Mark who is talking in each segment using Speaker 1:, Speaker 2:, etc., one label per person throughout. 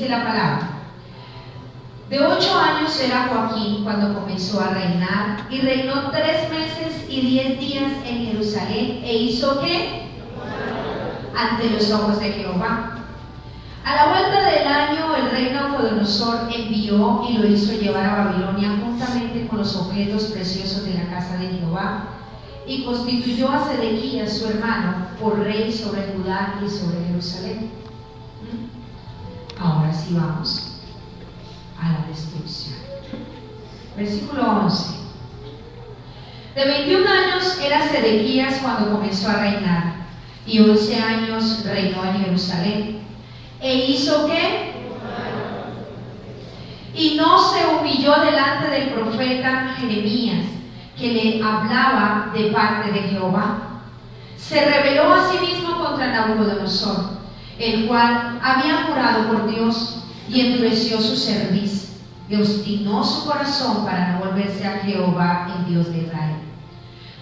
Speaker 1: la palabra. De 8 años era Joaquín cuando comenzó a reinar, y reinó 3 meses y 10 días en Jerusalén, e hizo ¿qué? Ante los ojos de Jehová. A la vuelta del año, el rey Nabucodonosor envió y lo hizo llevar a Babilonia juntamente con los objetos preciosos de la casa de Jehová, y constituyó a Sedequías su hermano por rey sobre Judá y sobre Jerusalén. Ahora sí vamos a la destrucción. Versículo 11. De 21 años era Sedequías cuando comenzó a reinar, y 11 años reinó en Jerusalén. ¿E hizo qué? Y no se humilló delante del profeta Jeremías, que le hablaba de parte de Jehová. Se rebeló a sí mismo contra Nabucodonosor, el cual había jurado por Dios, y endureció su cerviz, y obstinó su corazón para no volverse a Jehová, el Dios de Israel.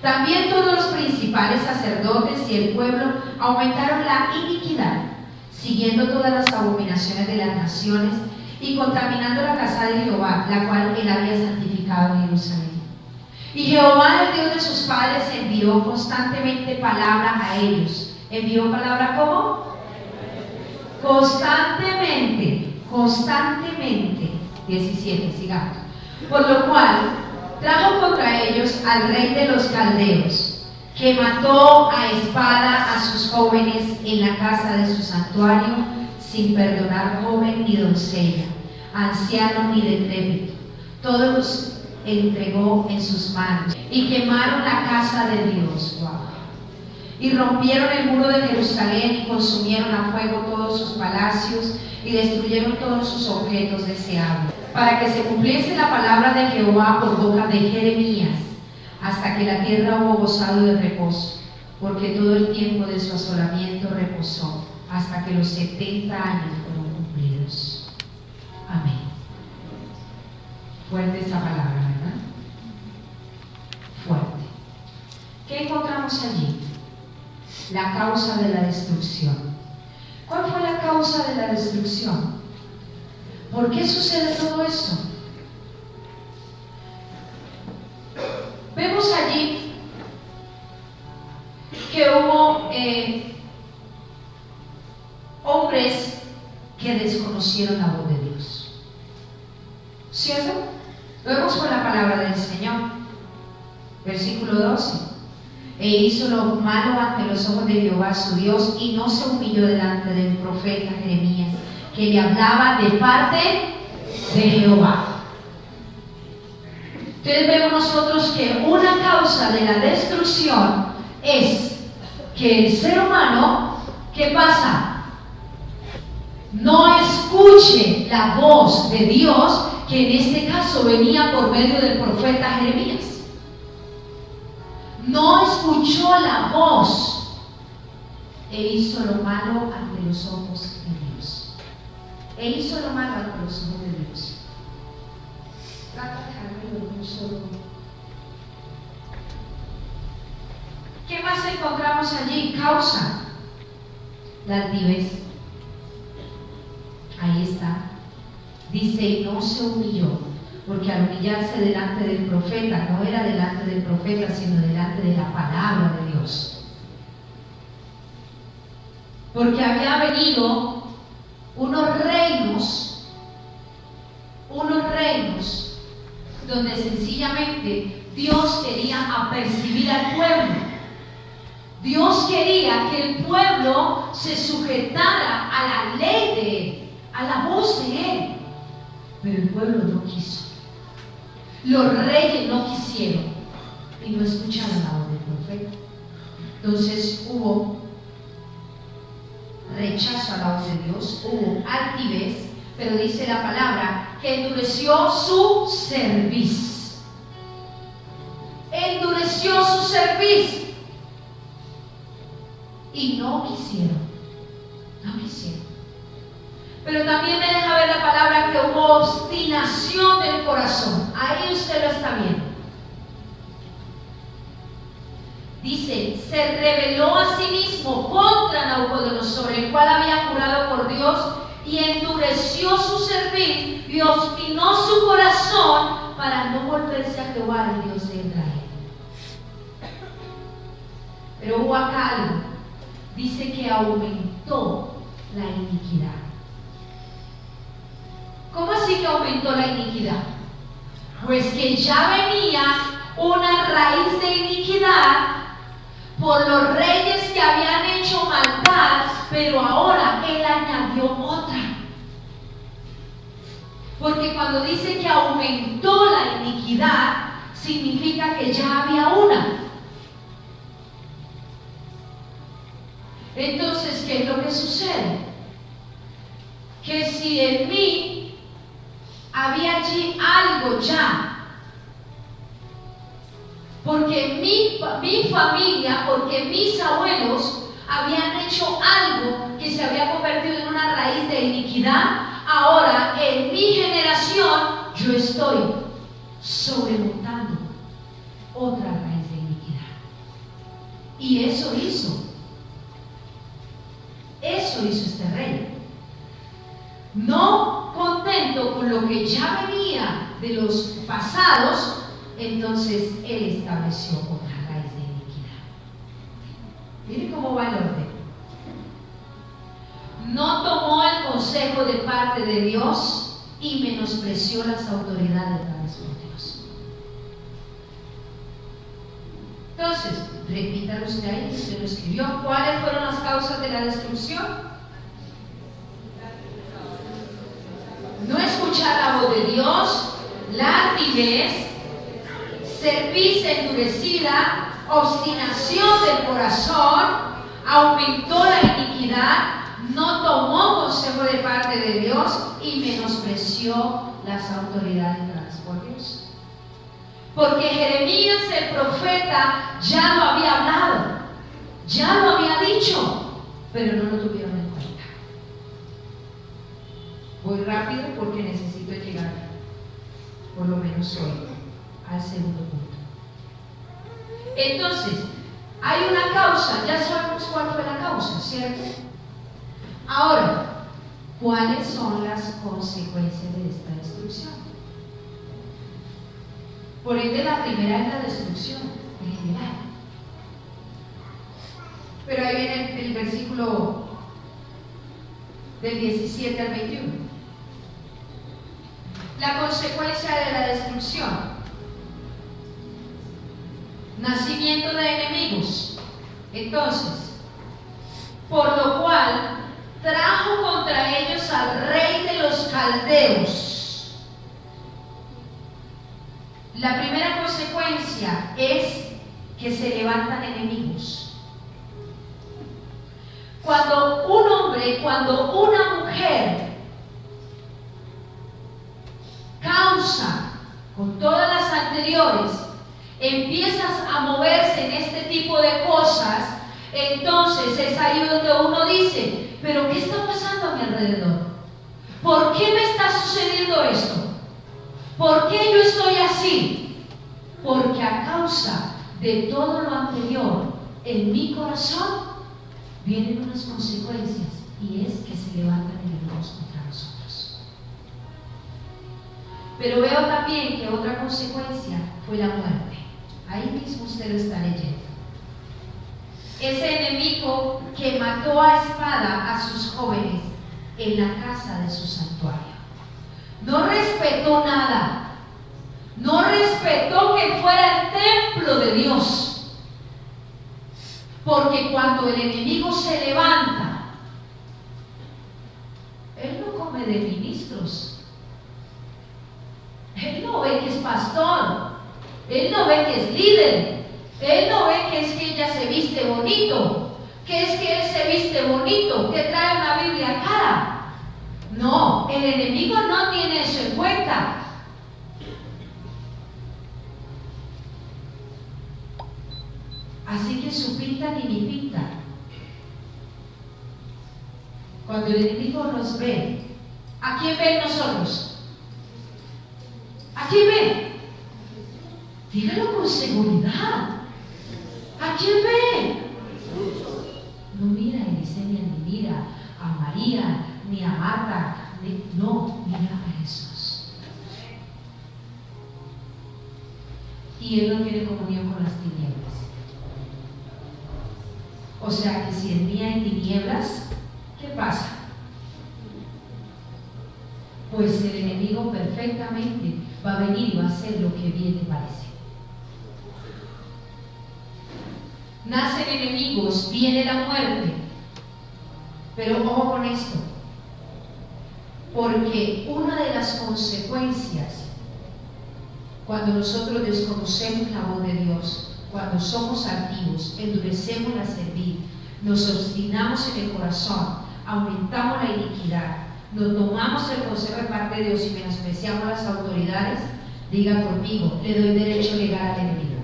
Speaker 1: También todos los principales sacerdotes y el pueblo aumentaron la iniquidad, siguiendo todas las abominaciones de las naciones y contaminando la casa de Jehová, la cual él había santificado en Jerusalén. Y Jehová, el Dios de sus padres, envió constantemente palabra a ellos. ¿Envió palabra cómo? Constantemente. 17, sigamos. Por lo cual trajo contra ellos al rey de los caldeos, que mató a espada a sus jóvenes en la casa de su santuario, sin perdonar joven ni doncella, anciano ni decrépito. Todos los entregó en sus manos, y quemaron la casa de Dios. Wow. Y rompieron el muro de Jerusalén, y consumieron a fuego todos sus palacios, y destruyeron todos sus objetos deseables, para que se cumpliese la palabra de Jehová por boca de Jeremías, hasta que la tierra hubo gozado de reposo, porque todo el tiempo de su asolamiento reposó, hasta que los 70 años fueron cumplidos. Amén. Fuerte esa palabra, ¿verdad? Fuerte. ¿Qué encontramos allí? La causa de la destrucción. ¿Cuál fue la causa de la destrucción? ¿Por qué sucede todo esto? Vemos allí que hubo hombres que desconocieron la voz de Dios, ¿cierto? Lo vemos por la palabra del Señor. Versículo 12. E hizo lo malo ante los ojos de Jehová su Dios, y no se humilló delante del profeta Jeremías, que le hablaba de parte de Jehová. Entonces vemos nosotros que una causa de la destrucción es que el ser humano, ¿qué pasa? No escuche la voz de Dios, que en este caso venía por medio del profeta Jeremías. No escuchó la voz e hizo lo malo ante los ojos de Dios. E hizo lo malo ante los ojos de Dios. Trata de dejarme un solo. ¿Qué más encontramos allí? Causa. La altivez. Ahí está. Dice, y no se humilló. Porque al humillarse delante del profeta, no era delante del profeta, sino delante de la palabra de Dios. Porque había venido unos reinos donde sencillamente Dios quería apercibir al pueblo. Dios quería que el pueblo se sujetara a la ley de Él, a la voz de Él. Pero el pueblo no quiso. Los reyes no quisieron y no escucharon la voz del profeta. Entonces hubo rechazo a la voz de Dios, hubo altivez, pero dice la palabra que endureció su cerviz. Endureció su cerviz. Y no quisieron. Pero también me deja ver la palabra que hubo obstinación del corazón. Ahí usted lo está viendo. Dice, se rebeló a sí mismo contra Nabucodonosor, el cual había jurado por Dios, y endureció su cerviz y obstinó su corazón para no volverse a Jehová, el Dios de Israel. Pero hubo acá algo. Dice que aumentó la iniquidad. ¿Cómo así que aumentó la iniquidad? Pues que ya venía una raíz de iniquidad por los reyes que habían hecho maldad, pero ahora él añadió otra. Porque cuando dice que aumentó la iniquidad, significa que ya había una. Entonces, ¿qué es lo que sucede? Que si en mí había allí algo ya, porque mi familia, porque mis abuelos habían hecho algo que se había convertido en una raíz de iniquidad, ahora en mi generación yo estoy sobremontando otra raíz de iniquidad. Y eso hizo este rey. No contento con lo que ya venía de los pasados, entonces él estableció otra raíz de iniquidad. Miren cómo va el orden. No tomó el consejo de parte de Dios y menospreció las autoridades dadas por Dios. Entonces, repítalo usted ahí, usted lo escribió. ¿Cuáles fueron las causas de la destrucción? No escuchar la voz de Dios, la altivez, cerviz endurecida, obstinación del corazón, aumentó la iniquidad, no tomó consejo de parte de Dios y menospreció las autoridades dadas por Dios. Porque Jeremías el profeta ya lo había hablado, ya lo había dicho, pero no lo tuvieron en cuenta. Voy rápido porque necesito llegar, por lo menos hoy, al segundo punto. Entonces, hay una causa, ya sabemos cuál fue la causa, ¿cierto? Ahora, ¿cuáles son las consecuencias de esta destrucción? Por ende, la primera es la destrucción en general. Pero ahí viene el versículo del 17 al 21. La consecuencia de la destrucción: nacimiento de enemigos. Entonces, por lo cual trajo contra ellos al rey de los caldeos. La primera consecuencia es que se levantan enemigos. Cuando un hombre, cuando una mujer causa, con todas las anteriores, empiezas a moverse en este tipo de cosas, entonces es ahí donde uno dice: ¿pero qué está pasando a mi alrededor? ¿Por qué me está sucediendo esto? ¿Por qué yo estoy así? Porque a causa de todo lo anterior en mi corazón vienen unas consecuencias, y es que se levantan enemigos contra nosotros. Pero veo también que otra consecuencia fue la muerte. Ahí mismo usted lo está leyendo. Ese enemigo que mató a espada a sus jóvenes en la casa de su santuario. No respetó nada. No respetó que fuera el templo de Dios. Porque cuando el enemigo se levanta, él no come de ministros. Él no ve que es pastor. Él no ve que es líder. Él no ve que es que ella se viste bonito, que es que él se viste bonito, que trae una Biblia cara. No, el enemigo no tiene eso en cuenta. Así que su pinta ni mi pinta. Cuando el enemigo nos ve, ¿a quién ven nosotros? ¿A quién ven? Dígalo con seguridad. ¿A quién ve? No mira a Elisenia, ni mira a María, ni a Marta, no, mira a Jesús. Y Él no tiene comunión con las tinieblas. O sea que si en mí hay tinieblas, ¿qué pasa? Pues el enemigo perfectamente va a venir y va a hacer lo que bien le parece. Nacen enemigos, viene la muerte. Pero ojo con esto, porque una de las consecuencias cuando nosotros desconocemos la voz de Dios, cuando somos altivos, endurecemos la cerviz, nos obstinamos en el corazón, aumentamos la iniquidad, no tomamos el consejo de parte de Dios y menospreciamos a las autoridades, diga conmigo, le doy derecho legal al enemigo.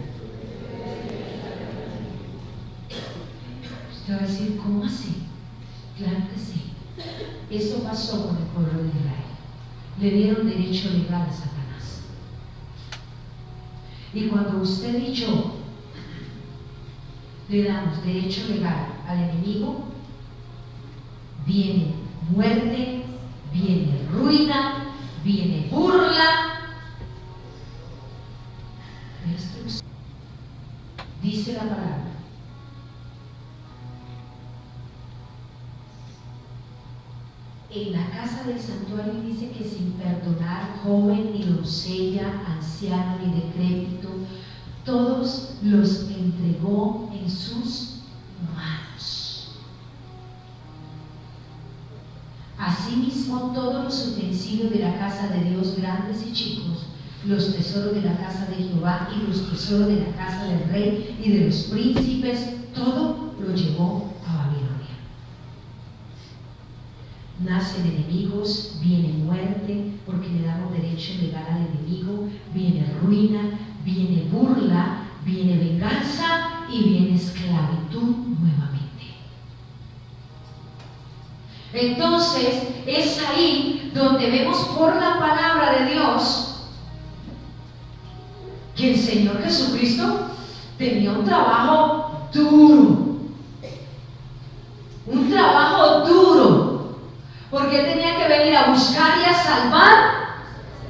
Speaker 1: Usted va a decir, ¿cómo así? Claro que sí. Eso pasó con el pueblo de Israel. Le dieron derecho legal a Satanás. Y cuando usted y yo le damos derecho legal al enemigo, viene muerte, viene ruina, viene burla, destrucción. Dice la palabra. En la casa del santuario dice que sin perdonar joven, ni doncella, anciano, ni decrépito, todos los entregó en sus manos. Asimismo, todos los utensilios de la casa de Dios, grandes y chicos, los tesoros de la casa de Jehová y los tesoros de la casa del rey y de los príncipes, todo lo llevó a Babilonia. Nacen enemigos, viene muerte, porque le damos derecho legal al enemigo, viene ruina, viene burla, viene venganza y viene esclavitud nuevamente. Entonces, es ahí donde vemos por la palabra de Dios que el Señor Jesucristo tenía un trabajo duro. Un trabajo duro. Porque tenía que venir a buscar y a salvar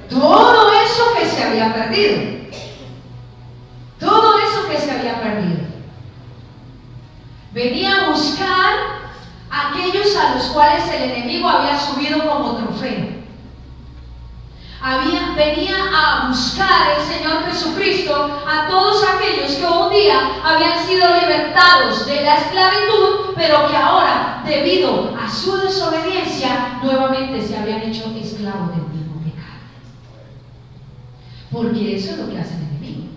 Speaker 1: todo eso que se había perdido. Todo eso que se había perdido. Venía a buscar a aquellos a los cuales el enemigo había subido como trofeo. Venía a buscar el Señor Jesucristo a todos aquellos que un día habían sido libertados de la esclavitud, pero que ahora, debido a su desobediencia, nuevamente se habían hecho esclavos del mismo pecado. Porque eso es lo que hace el enemigo.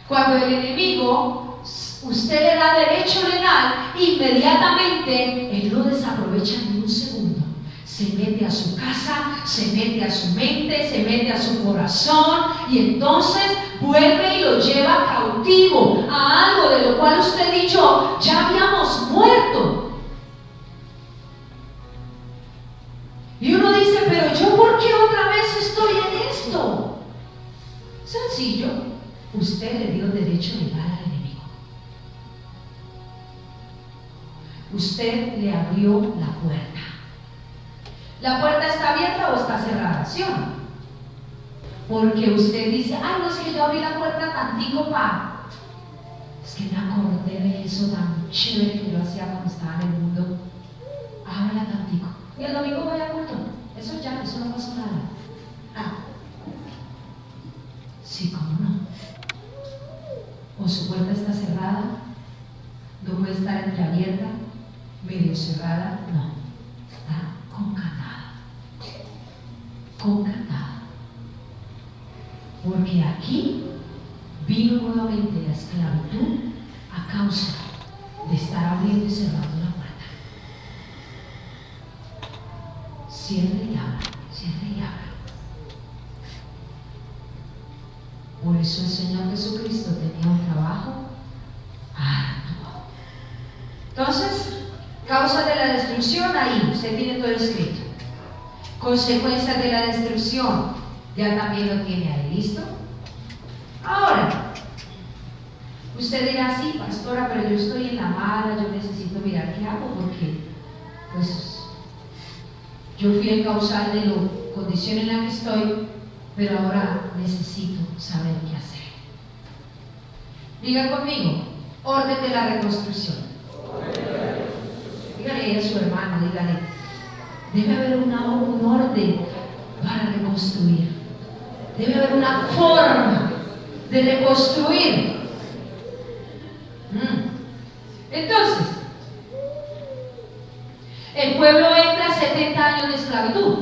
Speaker 1: Cuando el enemigo, usted le da derecho legal, inmediatamente él no desaprovecha ni un segundo. Se mete a su casa, se mete a su mente, se mete a su corazón y entonces vuelve y lo lleva cautivo a algo de lo cual usted y yo ya habíamos muerto. Y uno dice, pero yo ¿por qué otra vez estoy en esto? Sencillo, usted le dio derecho legal al enemigo. Usted le abrió la puerta. ¿La puerta está abierta o está cerrada? ¿Sí o no? Porque usted dice, ay, no, es que yo abrí la puerta tantico pa. Es que me acordé de eso tan chévere que yo hacía cuando estaba en el mundo. Ábrela tantico. Y el domingo voy a culto. Eso ya, eso no pasó nada. Ah. Sí, ¿cómo no? O su puerta está cerrada, no puede estar entreabierta, medio cerrada, no. Está con candado. Con candado. Porque aquí vino nuevamente la esclavitud a causa de estar abriendo y cerrando la puerta. Cierre y abra, cierre y abra. Por eso el Señor Jesucristo tenía un trabajo arduo. Entonces, causas de la destrucción, ahí, usted tiene todo escrito. Consecuencias de la destrucción, ya también lo tiene ahí, ¿listo? Ahora, usted dirá, sí, pastora, pero yo estoy en la mala, yo necesito mirar qué hago, porque pues yo fui el causal de la condición en la que estoy, pero ahora necesito saber qué hacer. Diga conmigo, orden de la reconstrucción. Dígale a su hermano, dígale, debe haber un orden para reconstruir. Debe haber una forma de reconstruir. Entonces, el pueblo entra a 70 años de esclavitud.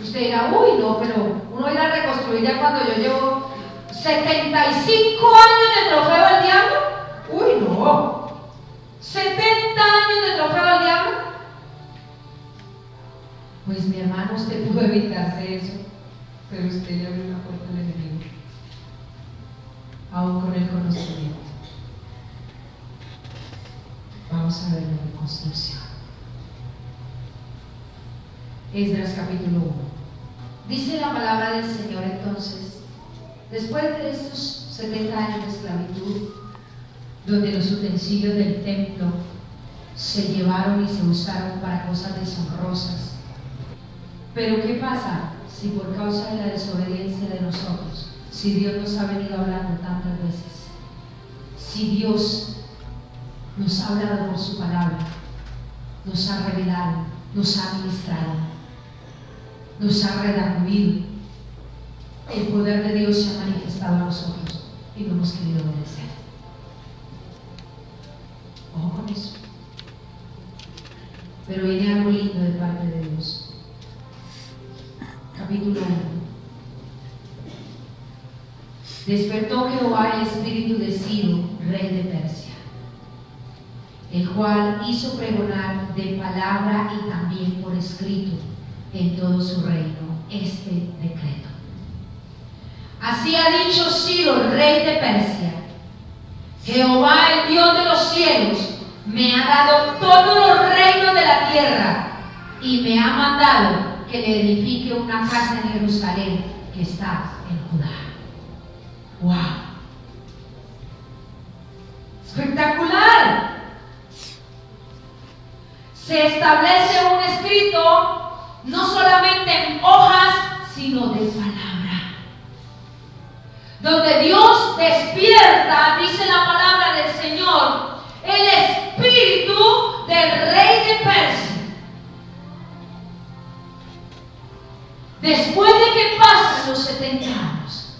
Speaker 1: Usted dirá, uy, no, pero uno irá a reconstruir ya cuando yo llevo 75 años de trofeo al diablo. Uy, no. 70 años de trofeo al diablo. Pues mi hermano, usted pudo evitarse eso, pero usted le abrió una puerta al enemigo, aún con el conocimiento. Vamos a ver la reconstrucción. Esdras capítulo 1. Dice la palabra del Señor entonces, después de estos 70 años de esclavitud, donde los utensilios del templo se llevaron y se usaron para cosas deshonrosas. Pero ¿qué pasa si por causa de la desobediencia de nosotros, si Dios nos ha venido hablando tantas veces, si Dios nos ha hablado por su palabra, nos ha revelado, nos ha ministrado, nos ha redarguido, el poder de Dios se ha manifestado a nosotros y no hemos querido obedecer? Ojo con eso. Pero viene algo lindo de parte de Dios. Capítulo 1. Despertó Jehová el espíritu de Ciro, rey de Persia, el cual hizo pregonar de palabra y también por escrito en todo su reino este decreto. Así ha dicho Ciro, rey de Persia: Jehová, el Dios de los cielos, me ha dado todos los reinos de la tierra y me ha mandado que le edifique una casa en Jerusalén que está en Judá. ¡Wow! ¡Espectacular! Se establece un escrito no solamente en hojas, sino de palabra, donde Dios despierta, dice la palabra del Señor, el espíritu del rey de Persia. Después de que pasan los 70 años,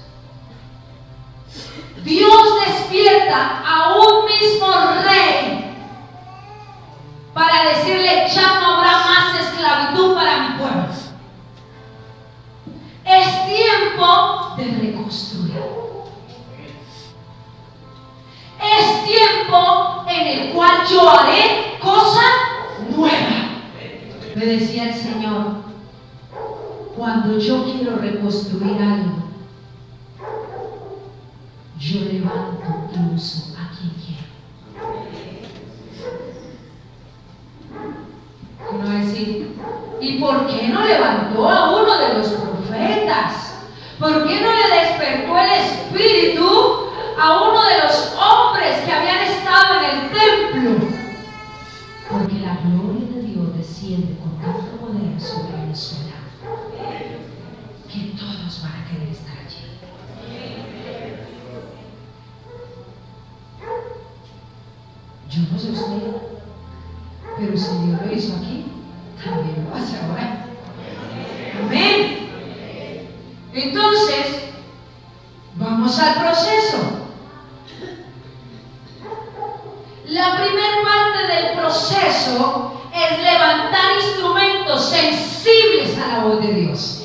Speaker 1: Dios despierta a un mismo rey para decirle: ya no habrá más esclavitud para mi pueblo. Es tiempo de reconstruir. Es tiempo en el cual yo haré cosa nueva. Me decía el Señor, cuando yo quiero reconstruir algo, yo levanto y uso a quien quiero. Uno va a decir, ¿y por qué no levantó a uno de los profetas? ¿Por qué no le despertó el espíritu a uno de los hombres que habían estado en el templo? Porque la gloria de Dios desciende con tanto poder sobre Venezuela que todos van a querer estar allí. Yo no sé usted, pero si Dios lo hizo aquí, también lo hace ahora. Amén. Entonces, vamos al proceso. La primera parte del proceso es levantar instrumentos sensibles a la voz de Dios.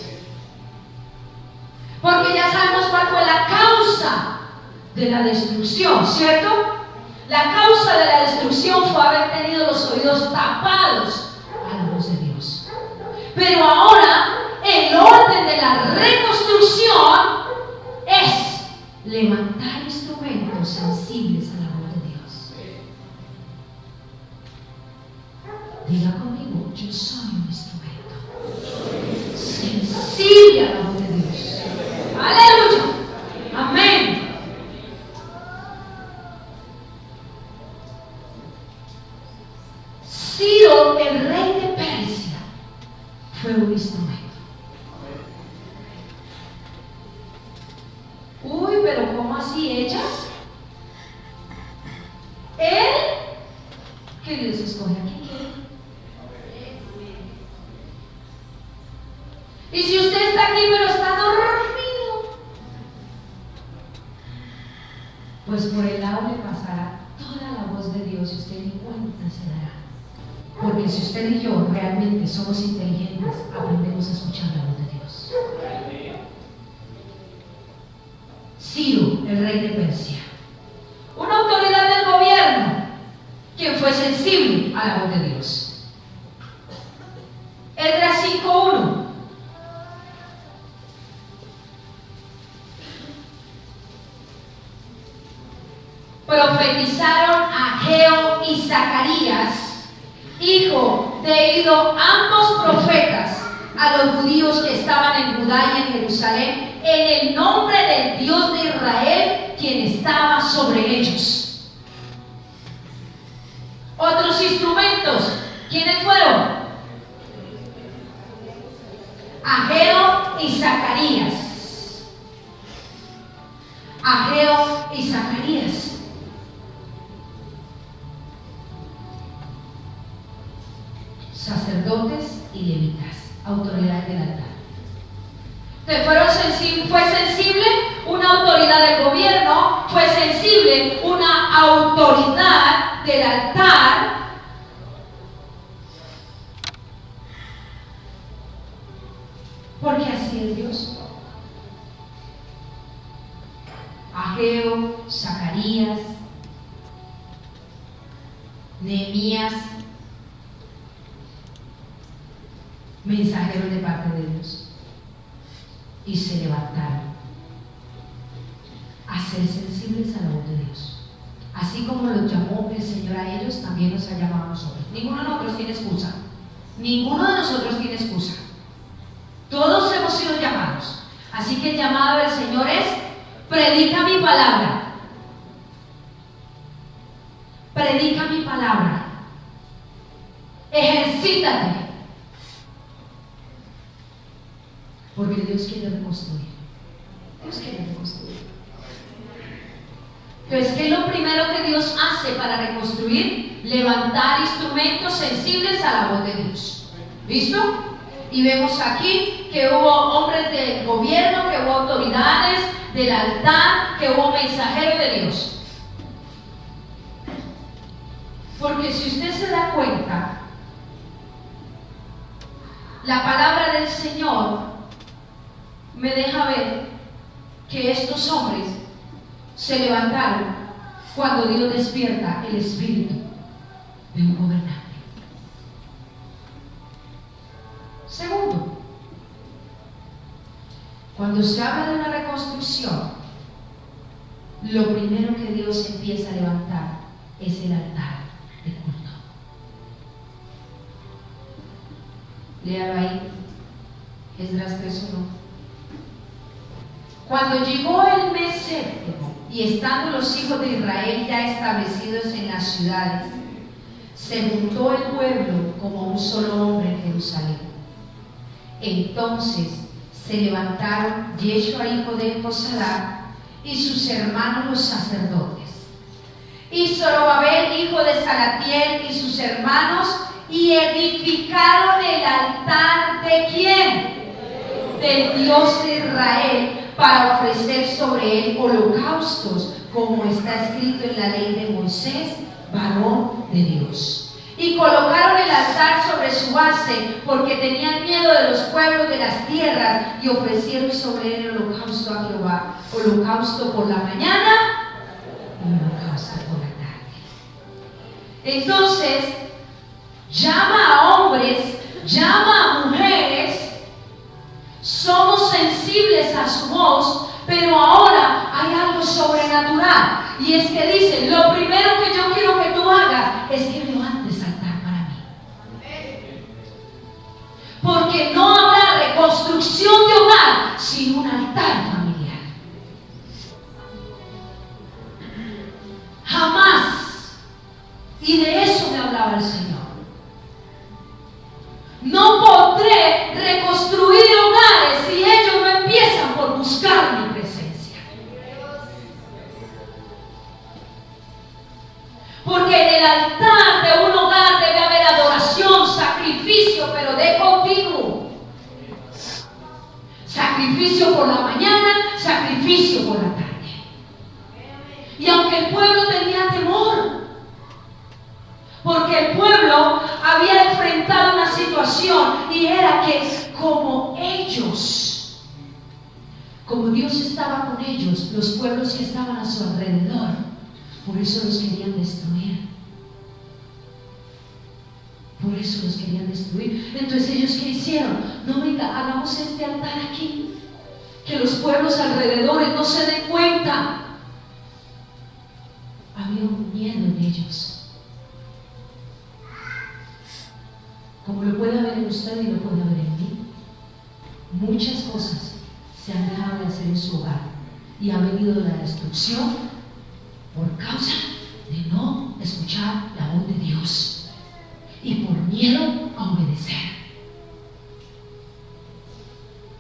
Speaker 1: Porque ya sabemos cuál fue la causa de la destrucción, ¿cierto? La causa de la destrucción fue haber tenido los oídos tapados a la voz de Dios. Pero ahora el orden de la reconstrucción es levantar instrumentos sensibles a la voz de Dios. Diga conmigo, yo soy un instrumento sensible a la voz de Dios. Aleluya. Amén. Ciro, el rey de Persia, fue un instrumento. Uy, pero ¿cómo así ella? Él, que Dios escoge a quien quiere. Y si usted está aquí pero está dormido, pues por el lado le pasará toda la voz de Dios y usted ni cuenta se dará. Porque si usted y yo realmente somos inteligentes, aprendemos a escuchar la voz de Dios. Ciro, el rey de Persia, una autoridad del gobierno, quien fue sensible a la voz de Dios. Esdras 5:1. Profetizaron Ageo y Zacarías, hijo de Ido, ambos profetas, a los judíos que estaban en Judá y en Jerusalén, en el nombre del Dios de Israel, quien estaba sobre ellos. Otros instrumentos, ¿quiénes fueron? Ageo y Zacarías. Ageo y Zacarías. Sacerdotes y levitas, autoridad del altar. Fue sensible una autoridad del gobierno, fue sensible una autoridad del altar. Porque así es Dios. Ageo, Zacarías, Nehemías, mensajeros de parte de Dios, y se levantaron a ser sensibles a la voz de Dios. Así como los llamó el Señor a ellos, también nos ha llamado a nosotros. Ninguno de nosotros tiene excusa. Ninguno de nosotros tiene excusa. Todos hemos sido llamados. Así que el llamado del Señor es: predica mi palabra. Predica mi palabra. Ejercítate. Porque Dios quiere reconstruir. Dios quiere reconstruir. Entonces, ¿qué es lo primero que Dios hace para reconstruir? Levantar instrumentos sensibles a la voz de Dios. ¿Listo? Y vemos aquí que hubo hombres del gobierno, que hubo autoridades del altar, que hubo mensajeros de Dios. Porque si usted se da cuenta, la palabra del Señor me deja ver que estos hombres se levantaron cuando Dios despierta el espíritu de un gobernante. Segundo, cuando se habla de una reconstrucción, lo primero que Dios empieza a levantar es el altar de culto. Léalo ahí, Esdras 3:1. Cuando llegó el mes séptimo, y estando los hijos de Israel ya establecidos en las ciudades, se juntó el pueblo como un solo hombre en Jerusalén. Entonces se levantaron Yeshua, hijo de Josadá, y sus hermanos los sacerdotes, y Zorobabel, hijo de Salatiel, y sus hermanos, y edificaron el altar ¿de quién? Del Dios de Israel, para ofrecer sobre él holocaustos, como está escrito en la ley de Moisés, varón de Dios. Y colocaron el altar sobre su base, porque tenían miedo de los pueblos de las tierras, y ofrecieron sobre él holocausto a Jehová, holocausto por la mañana y holocausto por la tarde. Entonces, llama a hombres, llama a mujeres. Somos sensibles a su voz, pero ahora hay algo sobrenatural, y es que dice: lo primero que yo quiero que tú hagas es que levantes altar para mí. Porque no habrá reconstrucción de hogar sin un altar familiar. Jamás. Y de eso me hablaba el Señor. Porque en el altar de un hogar debe haber adoración, sacrificio, pero de continuo. Sacrificio por la mañana, sacrificio por la tarde. Y aunque el pueblo tenía temor, porque el pueblo había enfrentado una situación, y era que como Dios estaba con ellos, los pueblos que estaban a su alrededor, por eso los querían destruir. Por eso los querían destruir. Entonces ellos, ¿qué hicieron? No, venga, hagamos este altar aquí, que los pueblos alrededores no se den cuenta. Había un miedo en ellos, como lo puede haber en usted y lo puede haber en mí. Muchas cosas se han dejado de hacer en su hogar y ha venido la destrucción por causa de no escuchar la voz de Dios y por miedo a obedecer.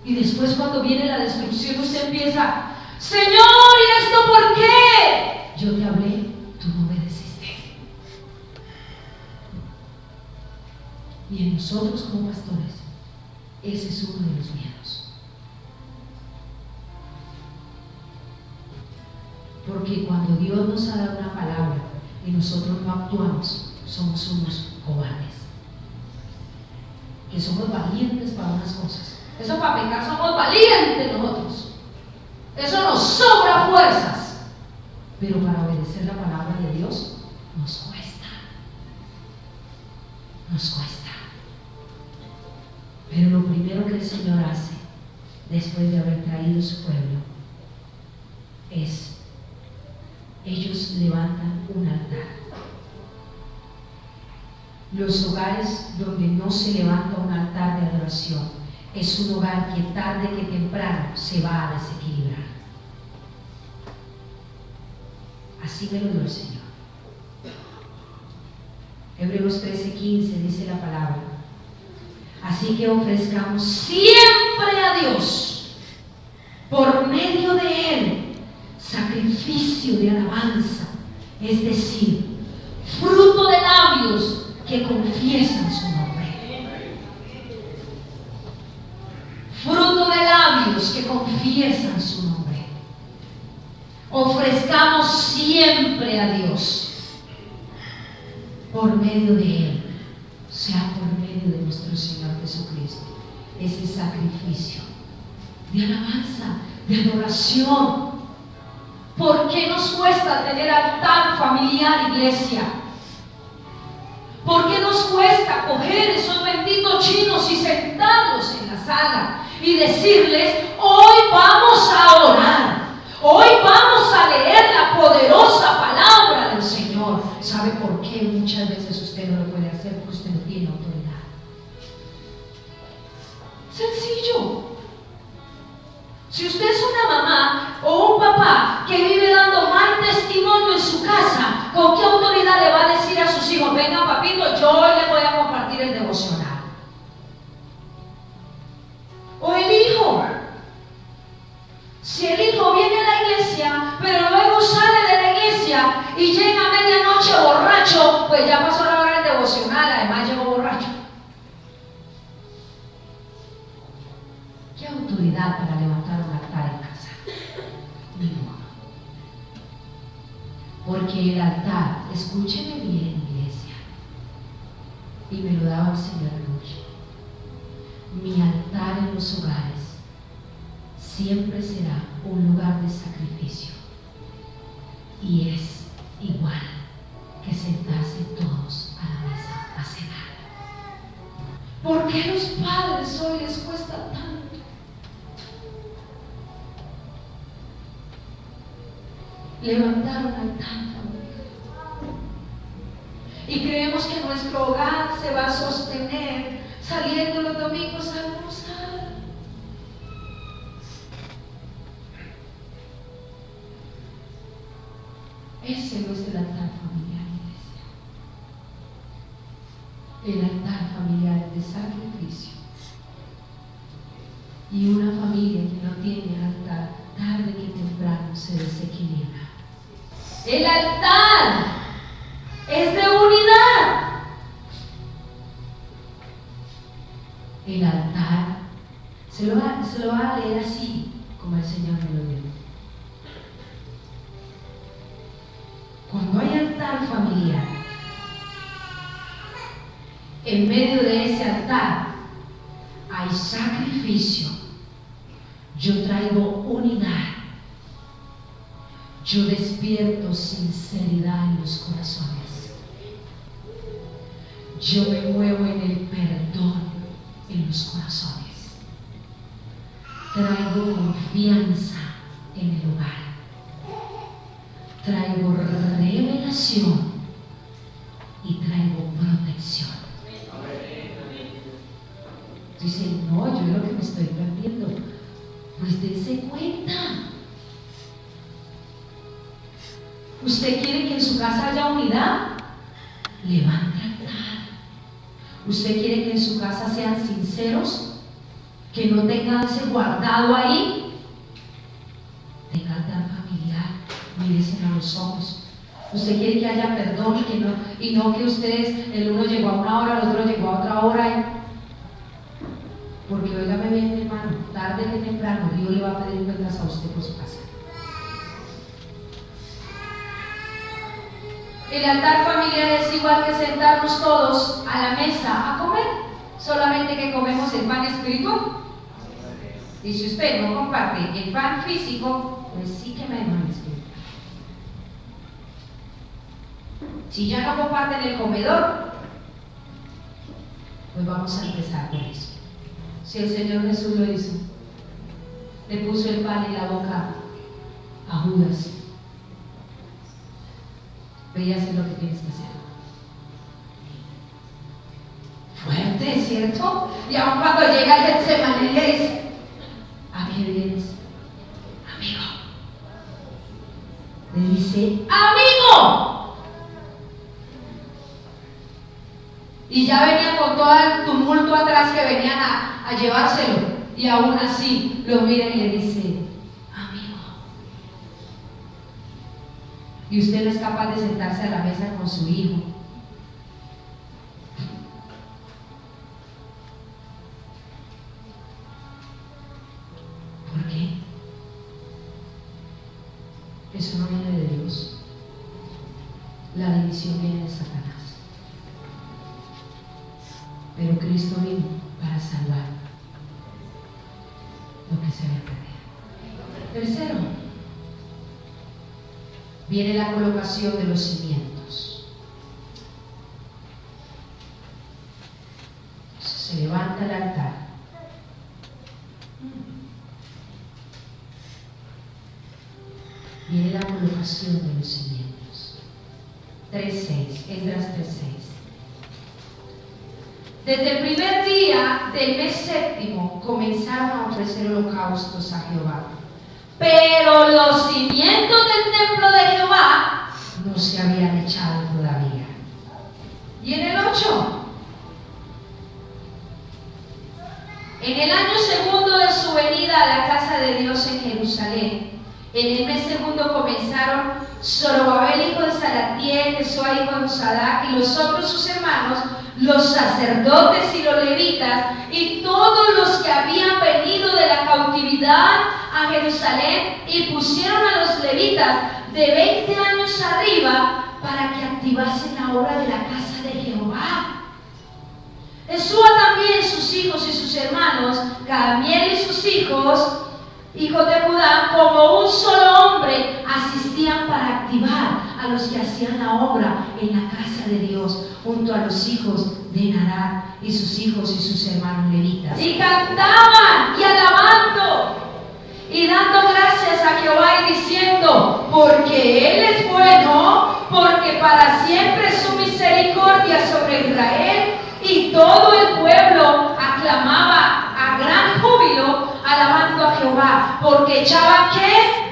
Speaker 1: Y después, cuando viene la destrucción, usted empieza: Señor, ¿y esto por qué? Yo te hablé, tú no obedeciste. Y en nosotros como pastores, ese es uno de los miedos. Porque cuando Dios nos ha dado una palabra y nosotros no actuamos, somos unos cobardes. Que somos valientes para unas cosas. Eso, para pecar somos valientes nosotros. Eso nos sobra fuerzas. Pero para obedecer la palabra de Dios nos cuesta. Nos cuesta. Pero lo primero que el Señor hace después de haber traído su pueblo es: ellos levantan un altar. Los hogares donde no se levanta un altar de adoración es un hogar que tarde que temprano se va a desequilibrar. Así me lo dio el Señor. Hebreos 13:15 dice la palabra: así que ofrezcamos siempre a Dios, por medio de Él, sacrificio de alabanza, es decir, fruto de labios que confiesan su nombre. Fruto de labios que confiesan su nombre. Ofrezcamos siempre a Dios por medio de Él, o sea, por medio de nuestro Señor Jesucristo, ese sacrificio de alabanza, de adoración. ¿Por qué nos cuesta tener altar familiar, iglesia? ¿Por qué nos cuesta coger esos benditos chinos y sentarlos en la sala y decirles: hoy vamos a orar, hoy vamos a leer la poderosa palabra del Señor? ¿Sabe por qué muchas veces usted no lo puede hacer? Porque usted no tiene autoridad. Sencillo. Si usted es una mamá o un papá que vive dando mal testimonio en su casa, ¿con qué autoridad le va a decir a sus hijos: venga papito, yo hoy le voy a compartir el devocional? O el hijo. Si el hijo viene a la iglesia, pero luego sale de la iglesia y llega a medianoche borracho, pues ya pasó la hora del devocional, además llegó borracho. ¿Qué autoridad para levantar un altar en casa? Ninguno. Porque el altar, escúcheme bien, iglesia, y me lo daba el Señor anoche: mi altar en los hogares siempre será un lugar de sacrificio, y es igual que sentarse todos a la mesa a cenar. ¿Por qué a los padres hoy les cuesta tanto? Levantar un altar familiar. Y creemos que nuestro hogar se va a sostener saliendo los domingos a almorzar. Ese no es el altar familiar, iglesia. El altar familiar es de sacrificio. Y una familia que no tiene altar, tarde que temprano se desequilibra. El altar es de unidad. El altar, se lo va a leer así, como el Señor me lo dio. Cuando hay altar familiar, en medio de ese altar hay sacrificio. Yo traigo unidad. Yo despierto sinceridad en los corazones. Yo me muevo en el perdón en los corazones. Traigo confianza en el hogar. Traigo revelación y traigo protección. Dice, no, yo lo que me estoy perdiendo. Pues dése cuenta. ¿Usted quiere que en su casa haya unidad? Levante altar. ¿Usted quiere que en su casa sean sinceros? Que no tengan ese guardado ahí. Tenga altar familiar. Mírense a los ojos. Usted quiere que haya perdón y no que ustedes, el uno llegó a una hora, el otro llegó a otra hora. Porque óigame bien, mi hermano, tarde que temprano Dios le va a pedir cuentas a usted por su casa. El altar familiar es igual que sentarnos todos a la mesa a comer, solamente que comemos el pan espiritual. Y si usted no comparte el pan físico, pues sí que me el espiritual. Si ya no comparten el comedor, pues vamos a empezar por eso. Si el Señor Jesús lo hizo, le puso el pan en la boca a Judas. Ve y haz lo que tienes que hacer. Fuerte, ¿cierto? Y aun cuando llega el Getsemaní le dice, ¿a qué vienes? Amigo. Le dice, amigo. Y ya venían con todo el tumulto atrás que venían a llevárselo. Y aún así lo mira y le dice, amigo. Y usted no es capaz de sentarse a la mesa con su hijo. ¿Por qué? Eso no viene de Dios. La división viene de Satanás. Pero Cristo vino para salvar lo que se había perdido. Tercero, viene la colocación de los cimientos. Entonces, se levanta el altar. Viene la colocación de los cimientos. 3:6, Esdras 3:6. Desde el primer día del mes séptimo comenzaron a ofrecer holocaustos a Jehová. Pero los cimientos del templo de Jehová no se habían echado todavía. Y en el 8, en el año segundo de su venida a la casa de Dios en Jerusalén, en el mes segundo comenzaron Zorobabel hijo de Salatiel, Jesúa hijo de Usadak y los otros sus hermanos, los sacerdotes y los levitas y todos los que habían venido de la cautividad a Jerusalén, y pusieron a los levitas de 20 años arriba para que activasen la obra de la casa de Jehová. Jesúa también, sus hijos y sus hermanos, Cadmiel y sus hijos de Judá, como un solo hombre, asistían para activar a los que hacían la obra en la casa de Dios, junto a los hijos de Nadab y sus hijos y sus hermanos levitas. Y cantaban y alabando y dando gracias a Jehová y diciendo, porque Él es bueno, porque para siempre es su misericordia sobre Israel. Y todo el pueblo aclamaba a gran júbilo, alabando a Jehová, porque echaban ¿qué?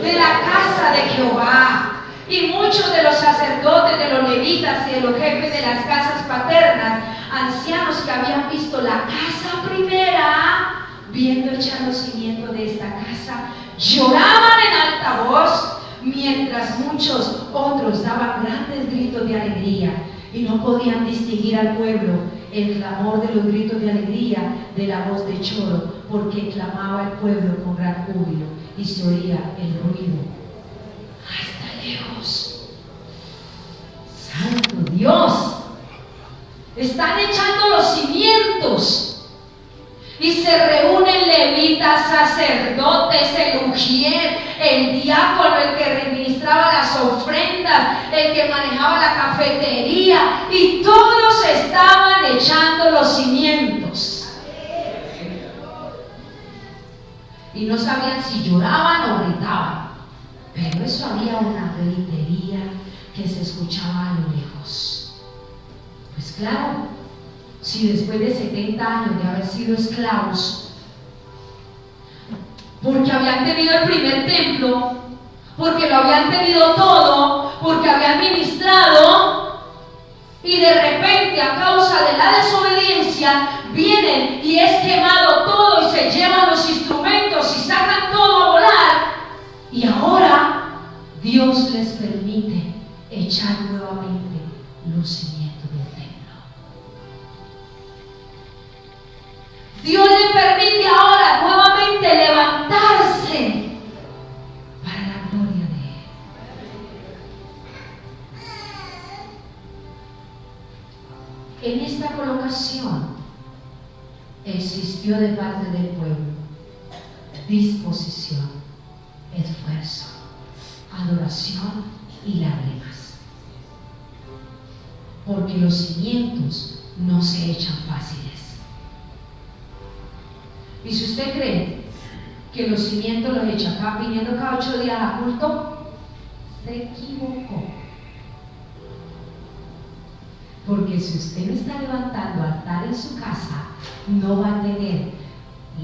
Speaker 1: De la casa de Jehová. Y muchos de los sacerdotes, de los levitas y de los jefes de las casas paternas, ancianos que habían visto la casa primera, viendo echar los cimientos de esta casa, lloraban en alta voz, mientras muchos otros daban grandes gritos de alegría y no podían distinguir al pueblo el clamor de los gritos de alegría de la voz de choro, porque clamaba el pueblo con gran júbilo y se oía el ruido hasta lejos. ¡Santo Dios! Están echando los cimientos. Y se reúnen levitas, sacerdotes, el ujier, el diácono, el que administraba las ofrendas, el que manejaba la cafetería, y todos estaban echando los cimientos. Y no sabían si lloraban o gritaban, pero eso había una gritería que se escuchaba a lo lejos. Pues claro, si después de 70 años de haber sido esclavos, porque habían tenido el primer templo, porque lo habían tenido todo, porque habían ministrado, y de repente a causa de la desobediencia vienen y es quemado todo y se llevan los instrumentos y sacan todo a volar, y ahora Dios les permite echar nuevamente los cimientos del templo. Dios le permite ahora nuevamente levantarse para la gloria de Él. En esta colocación existió de parte del pueblo disposición, esfuerzo, adoración y lágrimas, porque los cimientos no se echan fáciles. Y si usted cree que los cimientos los echa acá viniendo cada 8 días a culto, se equivocó. Porque si usted no está levantando altar en su casa, no va a tener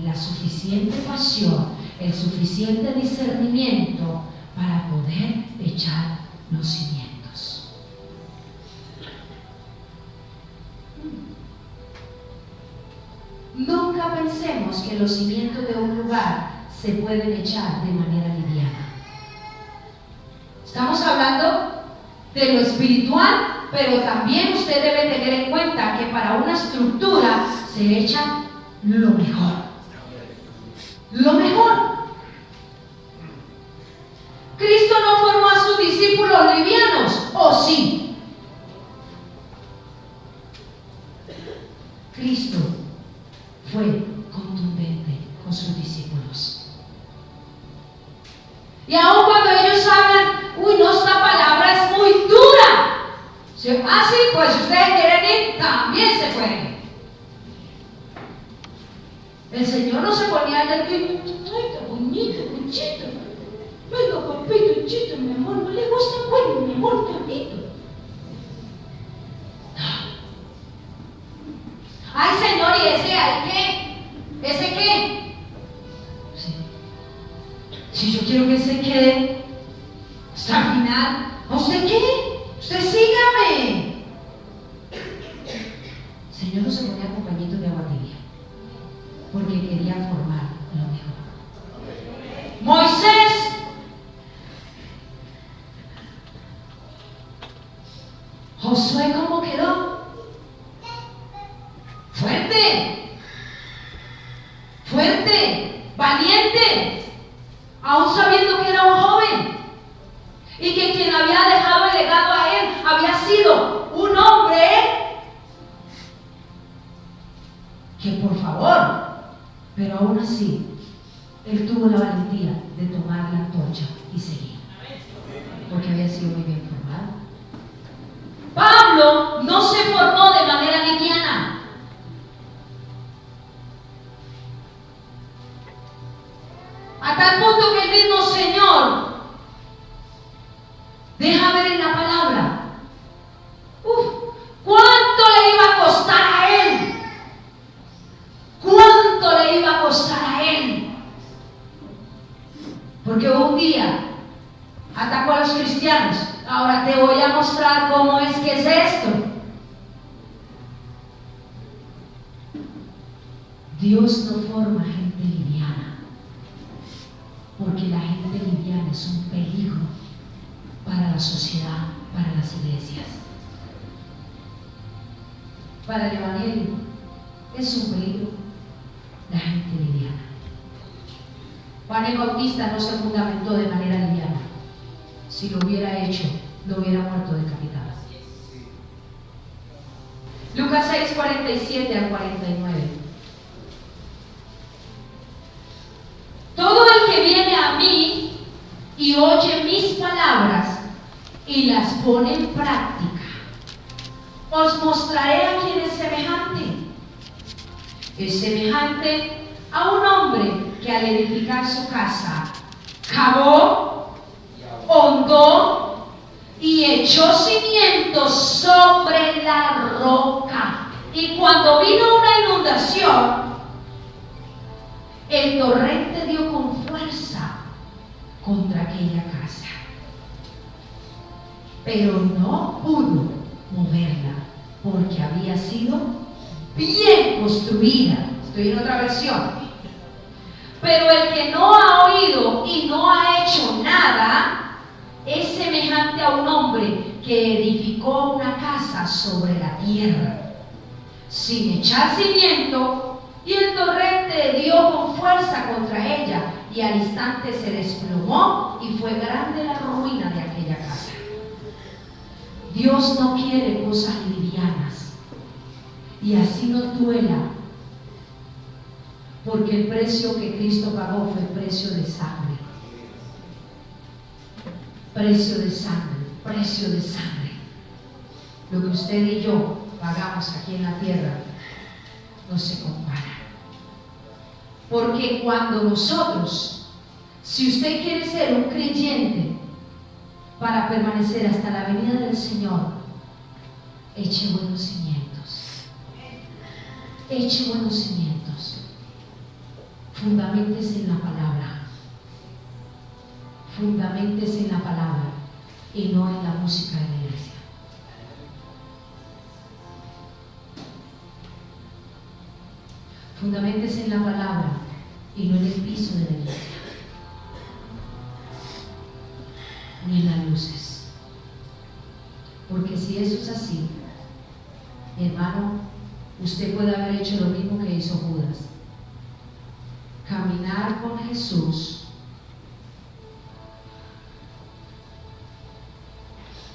Speaker 1: la suficiente pasión, el suficiente discernimiento para poder echar los cimientos. Nunca pensemos que los cimientos de un lugar se pueden echar de manera liviana. Estamos hablando de lo espiritual, pero también usted debe tener en cuenta que para una estructura se echa lo mejor. Lo mejor. Cristo no formó a sus discípulos livianos, ¿o sí? Cristo fue contundente con sus discípulos. Y aun cuando ellos hablan, uy, no, esta palabra es muy dura. Sí, pues si ustedes quieren ir, también se pueden. El Señor no se ponía en el que, ay, qué bonito, cuchito. Venga, papito, chito, mi amor, no le gusta, bueno, mi amor, tantito. Ay, Señor, ¿y ese hay qué? ¿Ese qué? Sí. Si yo quiero que se quede hasta el final, ¿usted qué? Usted sígame. El Señor no se ponía con pañitos de agua tibia, porque quería formar lo mejor. Moisés, Josué, ¿cómo quedó? Fuerte, fuerte, valiente, aún sabiendo que era un joven y que quien había dejado el legado a él había sido un hombre que, por favor, pero aún así él tuvo la valentía de tomar la antorcha y seguir, porque había sido muy bien formado. Pablo no se formó de manera liviana. A tal punto que el mismo Señor deja ver en la palabra, ¿cuánto le iba a costar a él? ¿Cuánto le iba a costar a él? Porque un día atacó a los cristianos. Ahora te voy a mostrar cómo es que es esto. Dios no forma gente liviana, porque la gente liviana es un peligro sociedad, para las iglesias. Para el Evangelio es un peligro la gente liviana. Juan el Bautista no se fundamentó de manera liviana. Si lo hubiera hecho, lo hubiera muerto decapitado. Lucas 6, 47 al 49. Todo el que viene a mí y oye mis palabras y las pone en práctica, os mostraré a quién es semejante. Es semejante a un hombre que al edificar su casa cavó, hondó y echó cimientos sobre la roca. Y cuando vino una inundación, el torrente dio con fuerza contra aquella casa, pero no pudo moverla porque había sido bien construida. Estoy en otra versión. Pero el que no ha oído y no ha hecho nada es semejante a un hombre que edificó una casa sobre la tierra sin echar cimiento, y el torrente dio con fuerza contra ella, y al instante se desplomó, y fue grande la ruina de aquella casa. Dios no quiere cosas livianas, y así nos duela, porque el precio que Cristo pagó fue precio de sangre. Precio de sangre, precio de sangre. Lo que usted y yo pagamos aquí en la tierra no se compara. Porque cuando nosotros, si usted quiere ser un creyente para permanecer hasta la venida del Señor, eche buenos cimientos. Eche buenos cimientos. Fundaméntese en la palabra. Fundaméntese en la palabra y no en la música de la iglesia. Fundaméntese en la palabra y no en el piso de la iglesia, ni en las luces. Porque si eso es así, hermano, usted puede haber hecho lo mismo que hizo Judas: caminar con Jesús,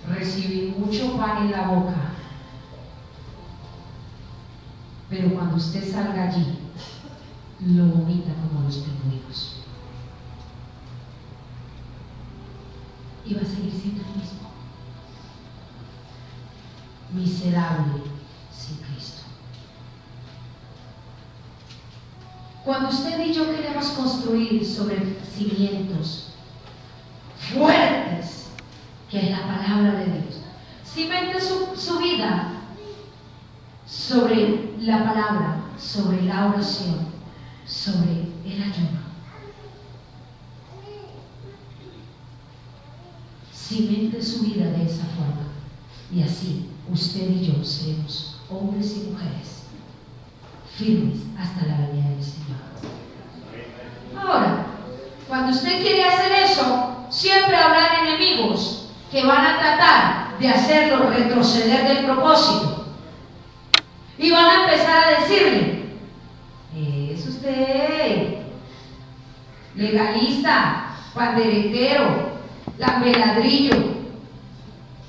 Speaker 1: recibir mucho pan en la boca, pero cuando usted salga allí, lo vomita como los pingüinos. Y va a seguir siendo el mismo. Miserable sin Cristo. Cuando usted y yo queremos construir sobre cimientos fuertes, que es la palabra de Dios, cimente su vida sobre la palabra, sobre la oración, sobre el ayuno. Cimente su vida de esa forma, y así usted y yo seremos hombres y mujeres firmes hasta la venida del Señor. Ahora, cuando usted quiere hacer eso, siempre habrá enemigos que van a tratar de hacerlo retroceder del propósito. Y van a empezar a decirle: es usted legalista, panderetero, lambeladrillo.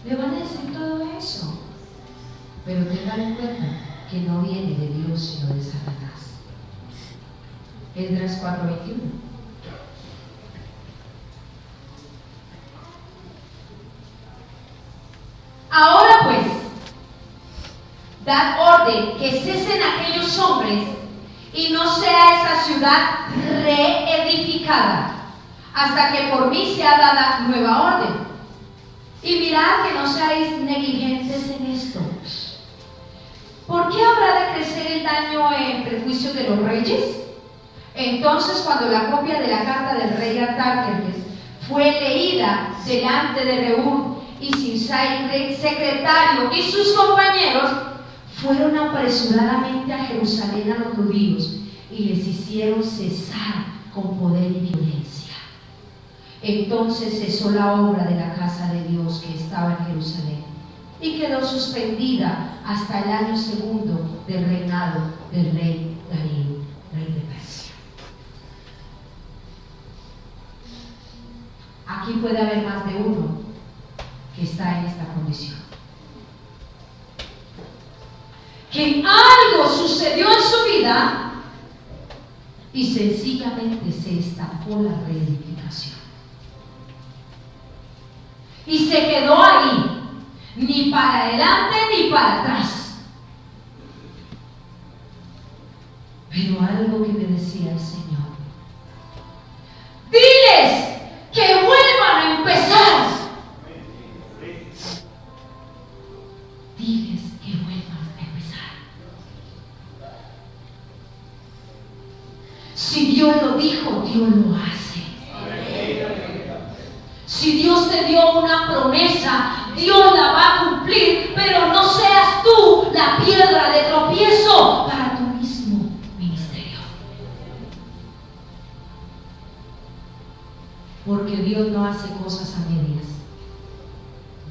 Speaker 1: Le van a decir todo eso. Pero tengan en cuenta que no viene de Dios sino de Satanás. Esdras 4:21. Ahora pues, dad orden que cesen aquellos hombres y no sea esa ciudad reedificada hasta que por mí sea dada nueva orden. Y mirad que no seáis negligentes en esto. ¿Por qué habrá de crecer el daño en prejuicio de los reyes? Entonces, cuando la copia de la carta del rey Artajerjes fue leída delante de Reúl y Simsai, rey secretario, y sus compañeros, fueron apresuradamente a Jerusalén a los judíos y les hicieron cesar con poder y violencia. Entonces cesó la obra de la casa de Dios que estaba en Jerusalén y quedó suspendida hasta el año segundo del reinado del rey Darío, rey de Persia. Aquí puede haber más de uno que está en esta condición. Que algo sucedió en su vida y sencillamente se estancó la reedificación. Y se quedó ahí, ni para adelante ni para atrás. Pero algo que me decía el Señor: diles que vuelvan a empezar. Diles que vuelvan a empezar. Si Dios lo dijo, Dios lo hace. Si Dios te dio una promesa, Dios la va a cumplir, pero no seas tú la piedra de tropiezo para tu mismo ministerio. Porque Dios no hace cosas a medias.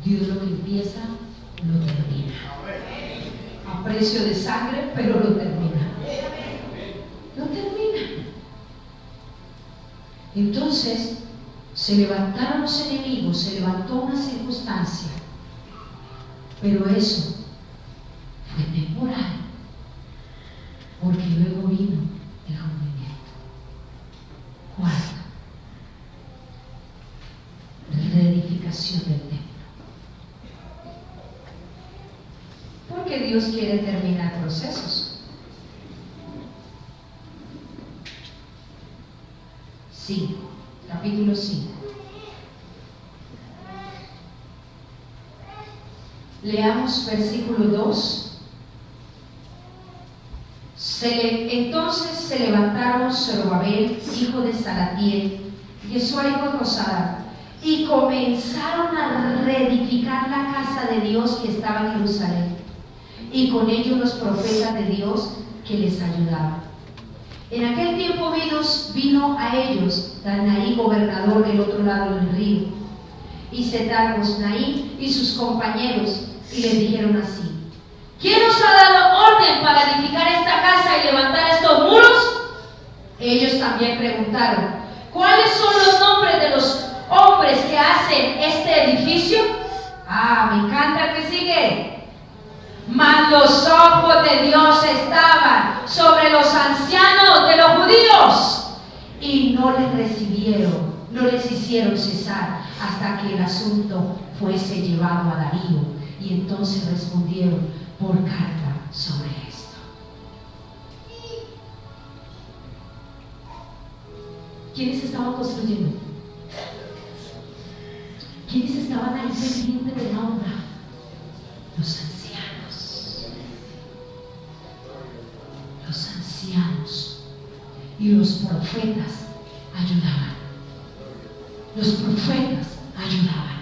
Speaker 1: Dios lo que empieza, lo termina. A precio de sangre, pero lo termina. Lo termina. Entonces, se levantaron los enemigos, se levantó una circunstancia, pero eso fue temporal, porque luego vino el rompimiento. Cuarto, reedificación del templo. Porque Dios quiere terminar procesos. 5. Capítulo 5. Leamos versículo 2. Entonces se levantaron Zorobabel, hijo de Salatiel, Jesúa, hijo de Josadá, y comenzaron a reedificar la casa de Dios que estaba en Jerusalén, y con ellos los profetas de Dios que les ayudaban. En aquel tiempo vino a ellos Danaí, gobernador del otro lado del río, y Setar-Bosnaí y sus compañeros, y les dijeron así: ¿quién os ha dado orden para edificar esta casa y levantar estos muros? Ellos también preguntaron: ¿cuáles son los nombres de los hombres que hacen este edificio? Me encanta que sigue. Mas los ojos de Dios estaban sobre los ancianos de los judíos, y no les recibieron, no les hicieron cesar hasta que el asunto fuese llevado a Darío, y entonces respondieron por carta sobre esto. ¿Quiénes estaban construyendo? ¿Quiénes estaban ahí pendientes de la obra? Los ancianos. Los ancianos y los profetas ayudaban. Los profetas ayudaban.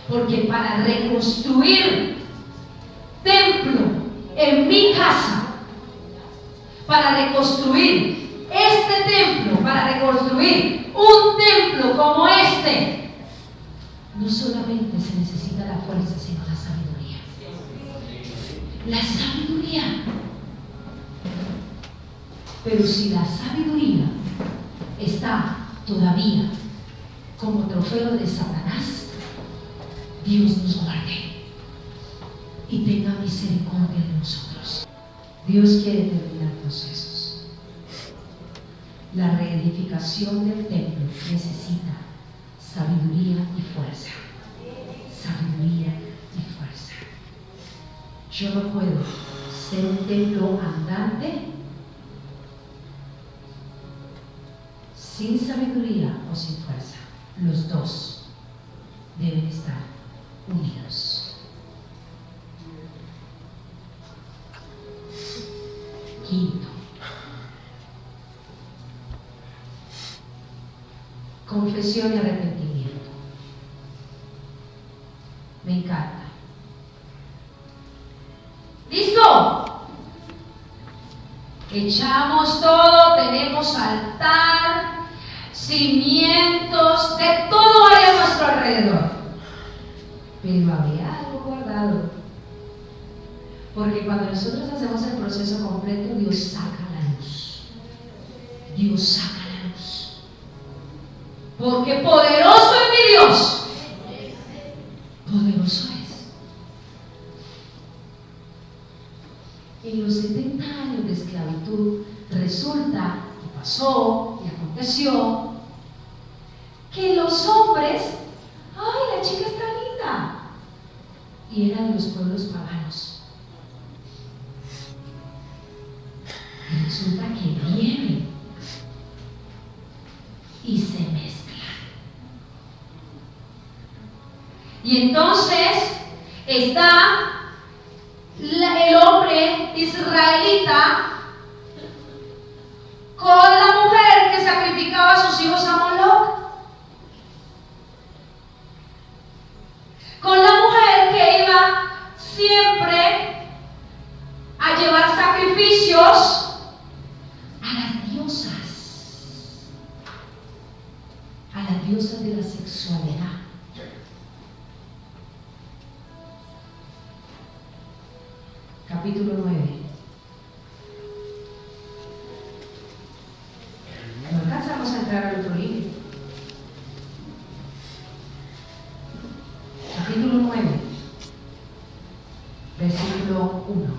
Speaker 1: Porque para reconstruir templo en mi casa, para reconstruir este templo, para reconstruir un templo como este, no solamente se necesita la fuerza, sino la sabiduría. La sabiduría. Pero si la sabiduría está todavía como trofeo de Satanás, Dios nos guarde y tenga misericordia de nosotros. Dios quiere terminar procesos. La reedificación del templo necesita sabiduría y fuerza. Sabiduría y fuerza. Yo no puedo ser un templo andante sin sabiduría o sin fuerza. Los dos deben estar unidos. Quinto, confesión y arrepentimiento. Me encanta. ¿Listo? Echamos todo, tenemos altar, cimientos, de todo hay a nuestro alrededor. pero había algo guardado. Porque cuando nosotros hacemos el proceso completo, Dios saca la luz. Dios saca la luz. Porque poderoso es mi Dios. Poderoso es. En los 70 años de esclavitud resulta que pasó y aconteció que los hombres, ¡ay, la chica está linda! Y eran de los pueblos paganos. Y resulta que vienen y se mezclan. Y entonces está el hombre israelita con la mujer que sacrificaba a sus hijos a Moloch, con la mujer que iba siempre a llevar sacrificios a las diosas de la sexualidad. Capítulo 9. No alcanzamos a entrar al otro libro. Capítulo 9, versículo 1.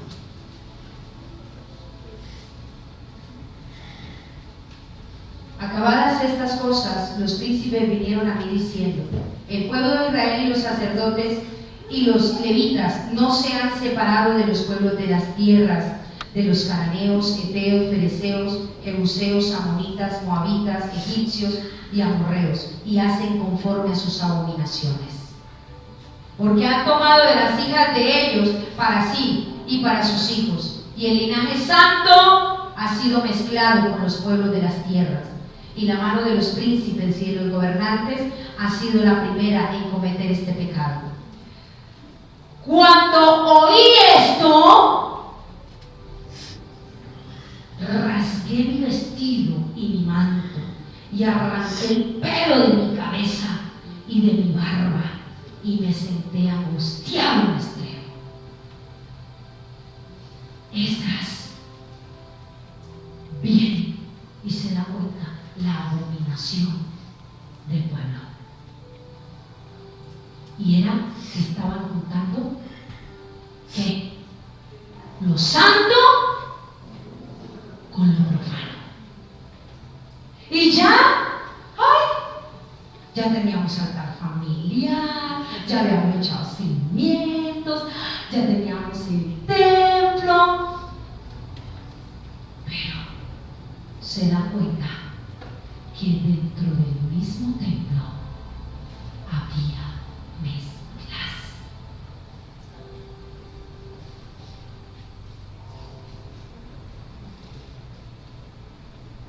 Speaker 1: Acabadas estas cosas, los príncipes vinieron a mí diciendo: el pueblo de Israel y los sacerdotes y los levitas no se han separado de los pueblos de las tierras, de los cananeos, heteos, fereceos, jebuseos, amonitas, moabitas, egipcios y amorreos, y hacen conforme a sus abominaciones. Porque han tomado de las hijas de ellos para sí y para sus hijos, y el linaje santo ha sido mezclado con los pueblos de las tierras, y la mano de los príncipes y de los gobernantes ha sido la primera en cometer este pecado. Cuando oí esto, rasgué mi vestido y mi manto, y arranqué el pelo de mi cabeza y de mi barba, y me senté angustiado en el estremo. Esdras viene y se da cuenta la abominación del pueblo. Y era que estaban contando que lo santo con lo profano. Y ya teníamos altar familiar, ya habíamos echado cimientos, ya teníamos el templo, pero se da cuenta que dentro del mismo templo había mezclas.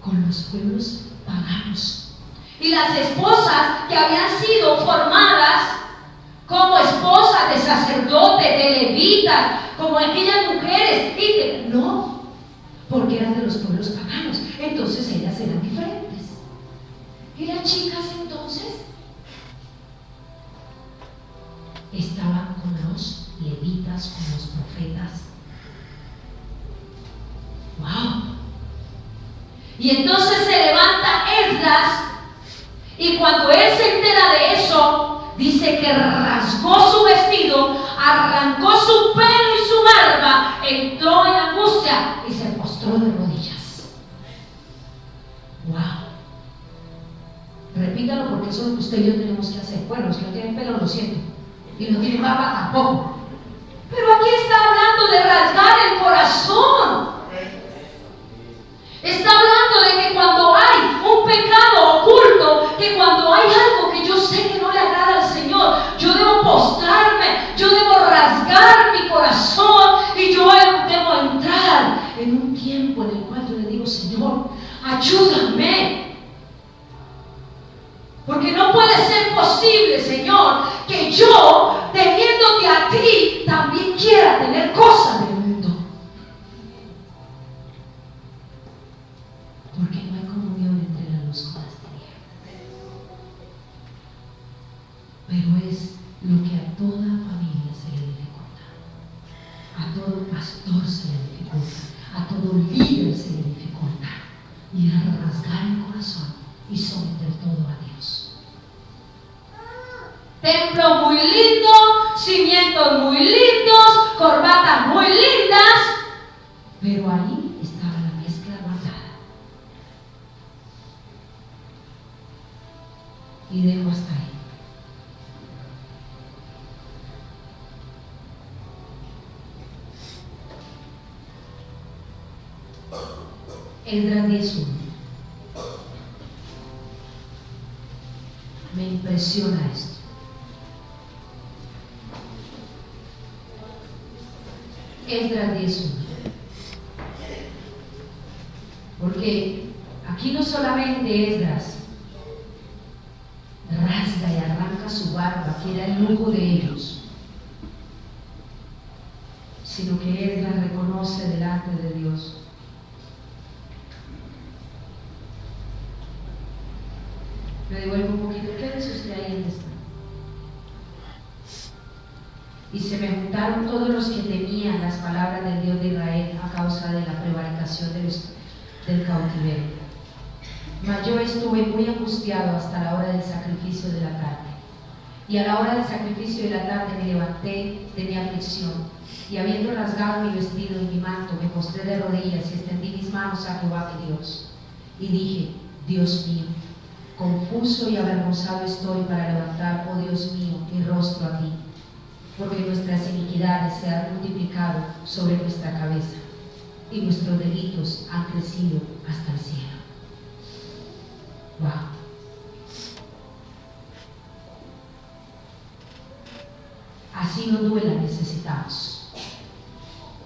Speaker 1: Con los pueblos paganos. Y las esposas que habían sido formadas como esposas de sacerdotes, de levitas, como aquellas mujeres, no, porque eran de los pueblos paganos, entonces ellas eran diferentes. Y las chicas entonces estaban con los levitas, con los profetas. ¡Wow! Y entonces se levanta Esdras, y cuando él se entera de eso, dice que rasgó su vestido, arrancó su pelo y su barba, entró en angustia y se postró de rodillas. ¡Wow! Repítalo, porque eso es lo que usted y yo tenemos que hacer. Bueno, los que no tienen pelo lo siento, y no tienen barba tampoco. Pero aquí está hablando de rasgar el corazón. Está hablando de que cuando hay un pecado oculto, que cuando hay algo que yo sé que no le agrada al Señor, yo debo postrarme, yo debo rasgar mi corazón, y yo debo entrar en un tiempo en el cual yo le digo: Señor, ayúdame. Porque no puede ser posible, Señor, que yo, teniéndote a ti, también quiera tener cosas del mundo. Porque no hay comunión entre la luz con las tinieblas. Pero es lo que a toda vestimentos muy lindos, corbatas muy lindas, pero ahí estaba la mezcla guardada. Y dejo hasta ahí. Esdras 10:1. Me impresiona esto. Esdras 10:1. Porque aquí no solamente Esdras rasga y arranca su barba, que era el lujo de ellos, sino que Esdras reconoce delante de Dios. Me devuelvo un poquito, quédese usted ahí donde está. Y se me juntaron todos los que temían las palabras del Dios de Israel a causa de la prevaricación del cautiverio. Mas yo estuve muy angustiado hasta la hora del sacrificio de la tarde. Y a la hora del sacrificio de la tarde me levanté de mi aflicción, y habiendo rasgado mi vestido y mi manto, me postré de rodillas y extendí mis manos a Jehová mi Dios. Y dije: Dios mío, confuso y avergonzado estoy para levantar, oh Dios mío, mi rostro a ti, porque nuestras iniquidades se han multiplicado sobre nuestra cabeza, y nuestros delitos han crecido hasta el cielo. Wow. Así nos duela, necesitamos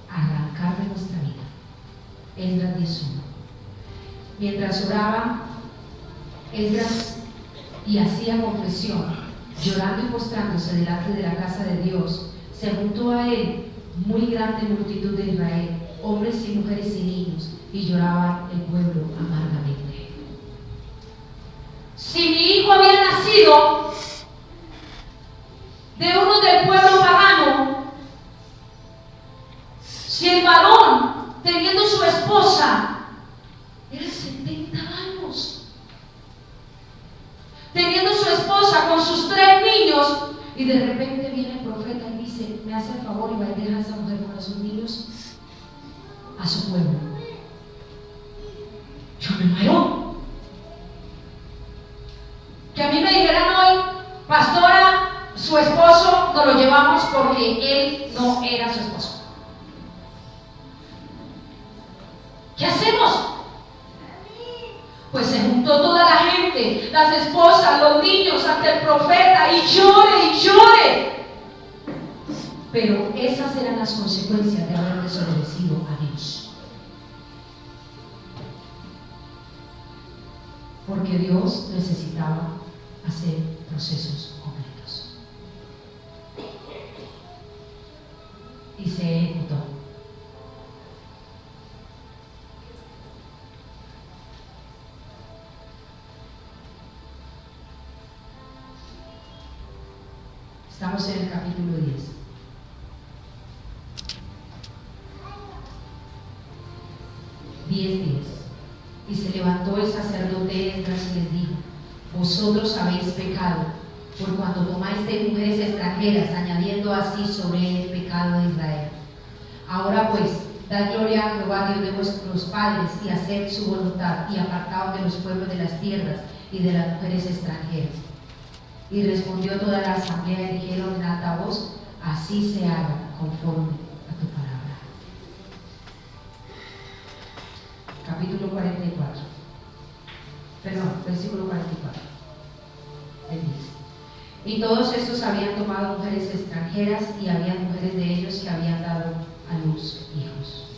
Speaker 1: arrancar de nuestra vida. Esdras 10:1. Mientras oraba Esdras y hacía confesión, llorando y postrándose delante de la casa de Dios, se juntó a él muy grande multitud de Israel, hombres y mujeres y niños, y lloraba el pueblo amargamente. Si mi hijo había nacido de uno del pueblo pagano, si el varón, teniendo su esposa, era 70 años, teniendo su esposa con sus 3 niños, y de repente viene el profeta y dice: me hace el favor y va y deja a esa mujer con esos niños a su pueblo. Yo me muero. Que a mí me dijeran hoy: pastora, su esposo nos lo llevamos porque él no era su esposo. ¿Qué hacemos? Pues se juntó toda la gente, las esposas, los niños, ante el profeta, y llore y llore. Pero esas eran las consecuencias de haber desobedecido a Dios. Porque Dios necesitaba hacer procesos completos. Y se ejecutó. Estamos en el capítulo 10. Y se levantó el sacerdote Esdras y les dijo: vosotros habéis pecado, por cuanto tomáis de mujeres extranjeras, añadiendo así sobre él el pecado de Israel. Ahora pues, dad gloria a Jehová, Dios de vuestros padres, y haced su voluntad, y apartaos de los pueblos de las tierras y de las mujeres extranjeras. Y respondió toda la asamblea y dijeron en alta voz: así se haga conforme a tu palabra. Capítulo 44. Perdón, versículo 44. Él dice: y todos estos habían tomado mujeres extranjeras, y había mujeres de ellos que habían dado a luz hijos.